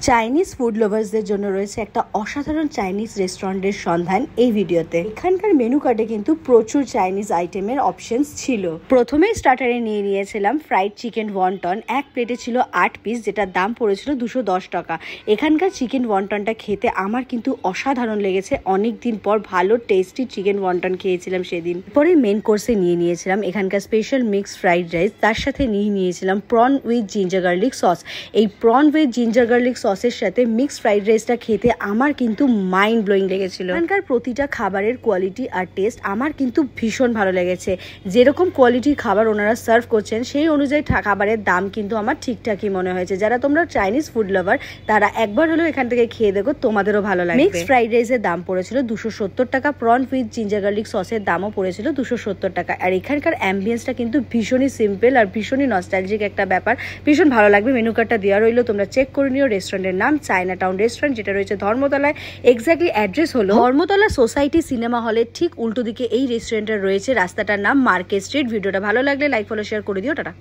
Chinese food লাভার্সদের জন্য রয়েছে একটা অসাধারণ চাইনিজ রেস্টুরেন্টের সন্ধান এই ভিডিওতে। এখানকার মেনু কার্ডে কিন্তু প্রচুর চাইনিজ আইটেমের অপশনস ছিল। প্রথমেই স্টার্টারে নিয়ে নিয়েছিলাম ফ্রাইড চিকেন ওয়ন্টন। এক প্লেটে ছিল 8 পিস, যেটার দাম পড়েছিল 210 টাকা। এখানকার চিকেন ওয়ন্টনটা খেতে আমার কিন্তু অসাধারণ লেগেছে। অনেকদিন পর ভালো টেস্টি চিকেন ওয়ন্টন খেয়েছিলাম সেদিন। পরে মেন কোর্সে নিয়ে নিয়েছিলাম এখানকার স্পেশাল মিক্সড ফ্রাইড রাইস, তার সাথে নিয়ে নিয়েছিলাম prawn with ginger garlic sauce. এই প্রন উইথ জিঞ্জার গার্লিক সসের সাথে মিক্সড ফ্রাইড রাইসটা খেতে আমার কিন্তু মাইন্ড ব্লোয়িং লেগেছিল। এখানকার প্রতিটা খাবারের কোয়ালিটি আর টেস্ট আমার কিন্তু ভীষণ ভালো লেগেছে। যেরকম কোয়ালিটির খাবার ওনারা সার্ভ করছেন সেই অনুযায়ী খাবারের দাম কিন্তু আমার ঠিকঠাকই মনে হয়েছে। যারা তোমরা চাইনিজ ফুড লাভার তারা একবার হলেও এখান থেকে খেয়ে দেখো, তোমাদেরও ভালো লাগবে। মিক্সড ফ্রাইড রাইসের দাম পড়েছিল 270 টাকা, প্রন উইথ জিঞ্জার গার্লিক সসের দামও পড়েছিল 270 টাকা। আর এখানকার অ্যাম্বিয়েন্সটা কিন্তু ভীষণই সিম্পল আর ভীষণই নস্টালজিক একটা ব্যাপার। ভীষণ ভালো লাগবে। মেনু কার্ডটা দেওয়া রইলো, তোমরা চেক করে নিও। রেস্টুরেন্টের নাম চায়না টাউন রেস্টুরেন্ট, যেটা রয়েছে ধর্মতলায়। এক্স্যাক্টলি অ্যাড্রেস হলো ধর্মতলা সোসাইটি সিনেমা হলের ঠিক উল্টো দিকে এই রেস্টুরেন্টের রয়েছে। রাস্তাটার নাম মার্কেট স্ট্রিট। ভিডিওটা ভালো লাগলে লাইক ফলো শেয়ার করে দিও। টাটা।